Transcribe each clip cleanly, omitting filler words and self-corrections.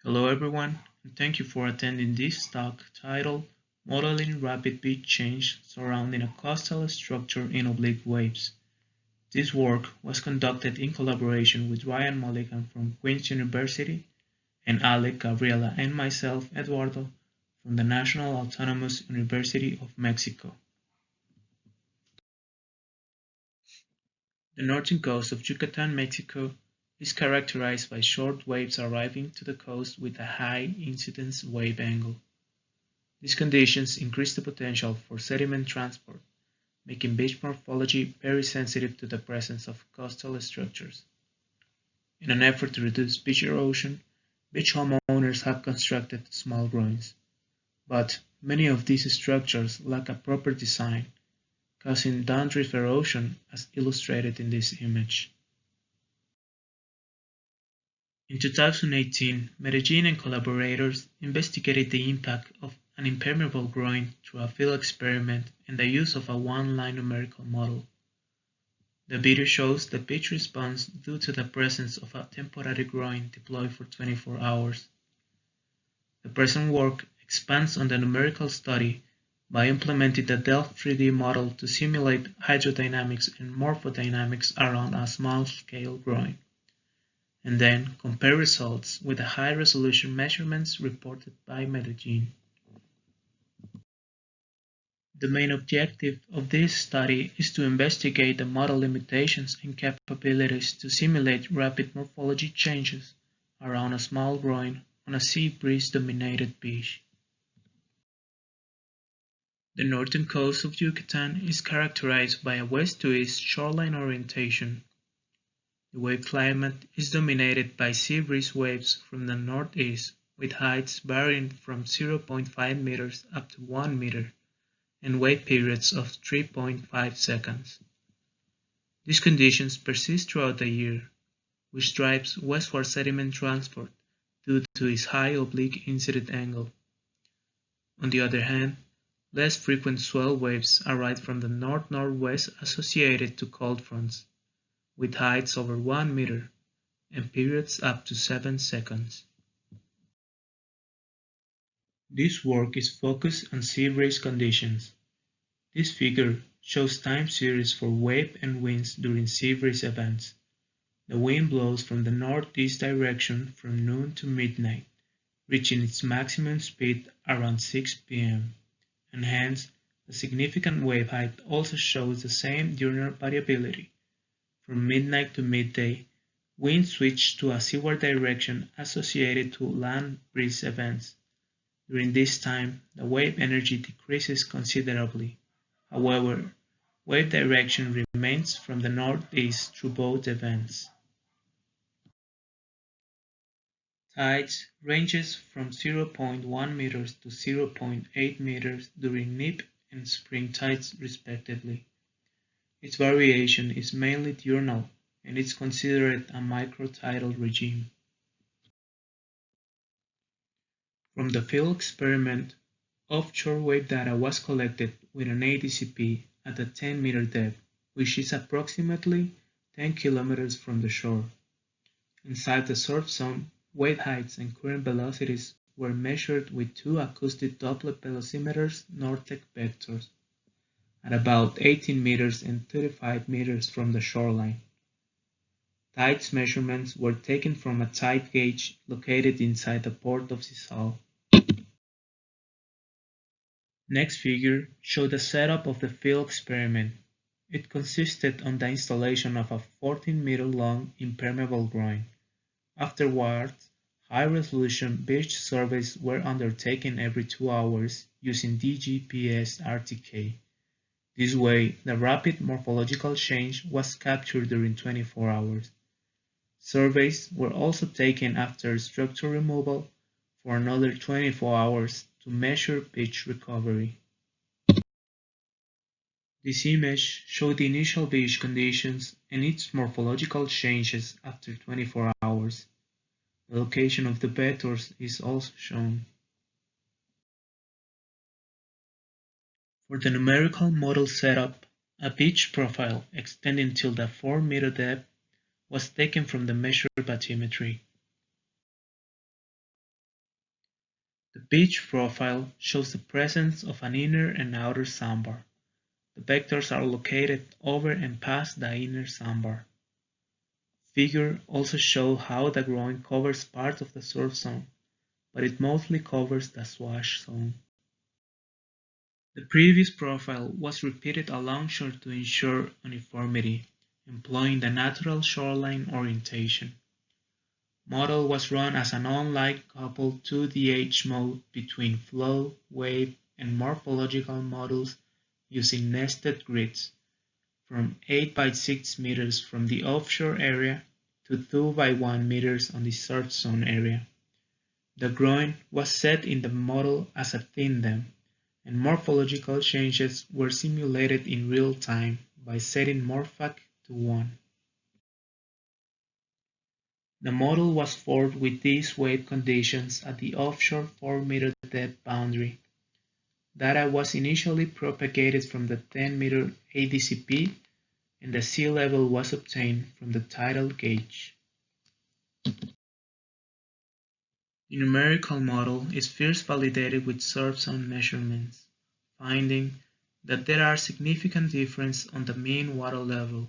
Hello everyone, and thank you for attending this talk titled Modeling Rapid Beach Change Surrounding a Coastal Structure in Oblique Waves. This work was conducted in collaboration with Ryan Mulligan from Queen's University and Alec, Gabriela, and myself, Eduardo, from the National Autonomous University of Mexico. The northern coast of Yucatan, Mexico, is characterized by short waves arriving to the coast with a high incidence wave angle. These conditions increase the potential for sediment transport, making beach morphology very sensitive to the presence of coastal structures. In an effort to reduce beach erosion, beach homeowners have constructed small groins, but many of these structures lack a proper design, causing downrift erosion as illustrated in this image. In 2018, Medellin and collaborators investigated the impact of an impermeable groin through a field experiment and the use of a one-line numerical model. The video shows the beach response due to the presence of a temporary groin deployed for 24 hours. The present work expands on the numerical study by implementing the Delft 3D model to simulate hydrodynamics and morphodynamics around a small-scale groin, and then compare results with the high-resolution measurements reported by Medellin. The main objective of this study is to investigate the model limitations and capabilities to simulate rapid morphology changes around a small groin on a sea breeze-dominated beach. The northern coast of Yucatan is characterized by a west-to-east shoreline orientation. The wave climate is dominated by sea breeze waves from the northeast, with heights varying from 0.5 meters up to 1 meter, and wave periods of 3.5 seconds. These conditions persist throughout the year, which drives westward sediment transport due to its high oblique incident angle. On the other hand, less frequent swell waves arrive from the north-northwest associated to cold fronts, with heights over 1 meter and periods up to 7 seconds. This work is focused on sea breeze conditions. This figure shows time series for wave and winds during sea breeze events. The wind blows from the northeast direction from noon to midnight, reaching its maximum speed around 6 p.m., and hence the significant wave height also shows the same diurnal variability. From midnight to midday, winds switch to a seaward direction associated to land breeze events. During this time, the wave energy decreases considerably. However, wave direction remains from the northeast through both events. Tides ranges from 0.1 meters to 0.8 meters during neap and spring tides respectively. Its variation is mainly diurnal and is considered a microtidal regime. From the field experiment, offshore wave data was collected with an ADCP at a 10-meter depth, which is approximately 10 kilometers from the shore. Inside the surf zone, wave heights and current velocities were measured with two acoustic Doppler velocimeters Nortec vectors at about 18 meters and 35 meters from the shoreline. Tides measurements were taken from a tide gauge located inside the port of Sisal. Next figure showed the setup of the field experiment. It consisted on the installation of a 14-meter-long impermeable groin. Afterwards, high-resolution beach surveys were undertaken every 2 hours using DGPS RTK. This way, the rapid morphological change was captured during 24 hours. Surveys were also taken after structure removal for another 24 hours to measure beach recovery. This image showed the initial beach conditions and its morphological changes after 24 hours. The location of the vectors is also shown. For the numerical model setup, a beach profile extending till the 4-meter depth was taken from the measured bathymetry. The beach profile shows the presence of an inner and outer sandbar. The vectors are located over and past the inner sandbar. Figure also shows how the groin covers part of the surf zone, but it mostly covers the swash zone. The previous profile was repeated alongshore to ensure uniformity, employing the natural shoreline orientation. Model was run as an online coupled 2DH mode between flow, wave, and morphological models using nested grids, from 8 by 6 meters from the offshore area to 2 by 1 meters on the surf zone area. The groin was set in the model as a thin dam, and morphological changes were simulated in real time by setting morphac to 1. The model was formed with these wave conditions at the offshore 4-meter depth boundary. Data was initially propagated from the 10-meter ADCP, and the sea level was obtained from the tidal gauge. The numerical model is first validated with surf zone measurements, finding that there are significant differences on the mean water level.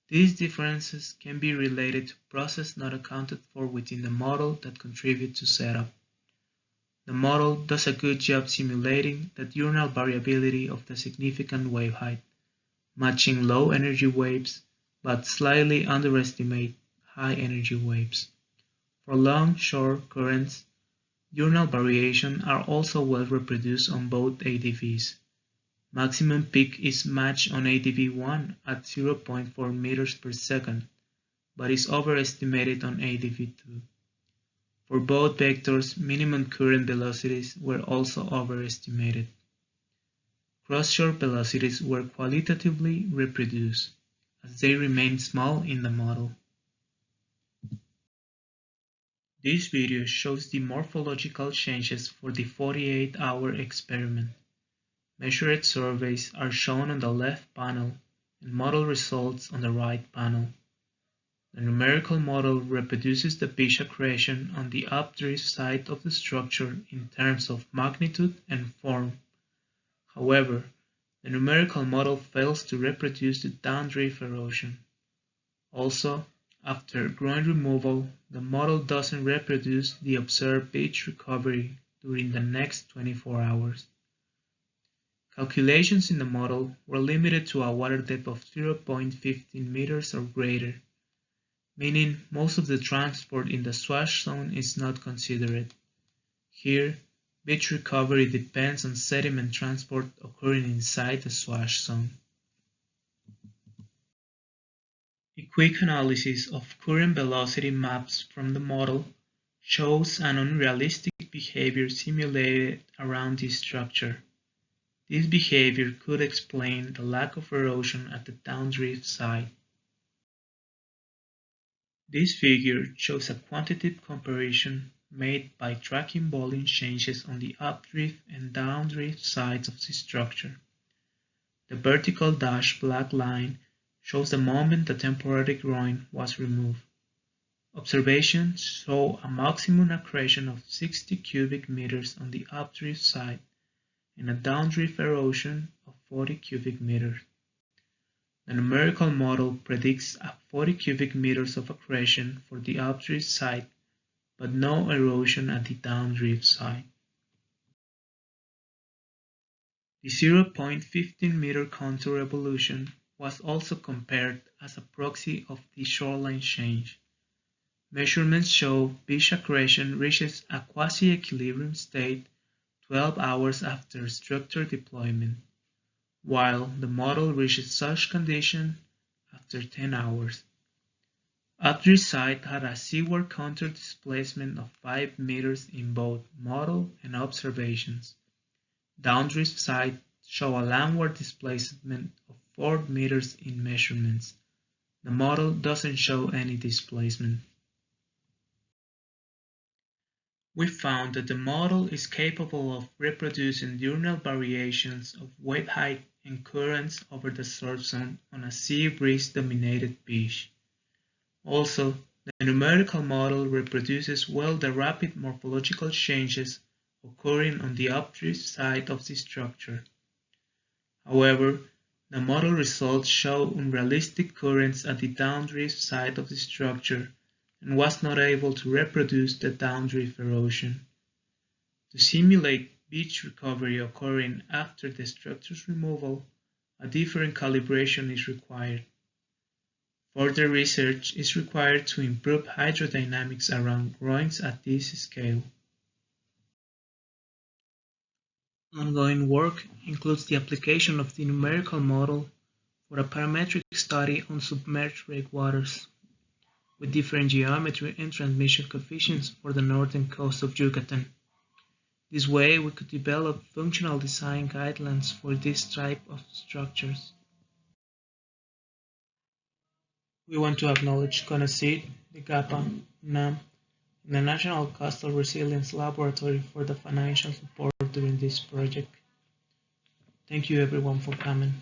These differences can be related to processes not accounted for within the model that contribute to setup. The model does a good job simulating the diurnal variability of the significant wave height, matching low energy waves, but slightly underestimate high energy waves. For long shore currents, diurnal variation are also well reproduced on both ADVs. Maximum peak is matched on ADV1 at 0.4 meters per second, but is overestimated on ADV2. For both vectors, minimum current velocities were also overestimated. Cross-shore velocities were qualitatively reproduced, as they remain small in the model. This video shows the morphological changes for the 48-hour experiment. Measured surveys are shown on the left panel and model results on the right panel. The numerical model reproduces the beach accretion on the updrift side of the structure in terms of magnitude and form. However, the numerical model fails to reproduce the downdrift erosion. Also, after groin removal, the model doesn't reproduce the observed beach recovery during the next 24 hours. Calculations in the model were limited to a water depth of 0.15 meters or greater, meaning most of the transport in the swash zone is not considered. Here, beach recovery depends on sediment transport occurring inside the swash zone. A quick analysis of current velocity maps from the model shows an unrealistic behavior simulated around this structure. This behavior could explain the lack of erosion at the downdrift side. This figure shows a quantitative comparison made by tracking volume changes on the updrift and downdrift sides of the structure. The vertical dashed black line shows the moment the temporary groin was removed. Observations show a maximum accretion of 60 cubic meters on the updrift side and a downdrift erosion of 40 cubic meters. The numerical model predicts a 40 cubic meters of accretion for the updrift side, but no erosion at the downdrift side. The 0.15 meter contour evolution was also compared as a proxy of the shoreline change. Measurements show beach accretion reaches a quasi-equilibrium state 12 hours after structure deployment, while the model reaches such condition after 10 hours. Updrift side had a seaward contour displacement of 5 meters in both model and observations. Downdrift side show a landward displacement of 4 meters in measurements. The model doesn't show any displacement. We found that the model is capable of reproducing diurnal variations of wave height and currents over the surf zone on a sea breeze-dominated beach. Also, the numerical model reproduces well the rapid morphological changes occurring on the updrift side of the structure. However, the model results show unrealistic currents at the downdrift side of the structure and was not able to reproduce the downdrift erosion. To simulate beach recovery occurring after the structure's removal, a different calibration is required. Further research is required to improve hydrodynamics around groins at this scale. Ongoing work includes the application of the numerical model for a parametric study on submerged breakwaters, with different geometry and transmission coefficients for the northern coast of Yucatan. This way, we could develop functional design guidelines for this type of structures. We want to acknowledge CONACYT, the GAPA, NUM, and the National Coastal Resilience Laboratory for the financial support during this project. Thank you everyone for coming.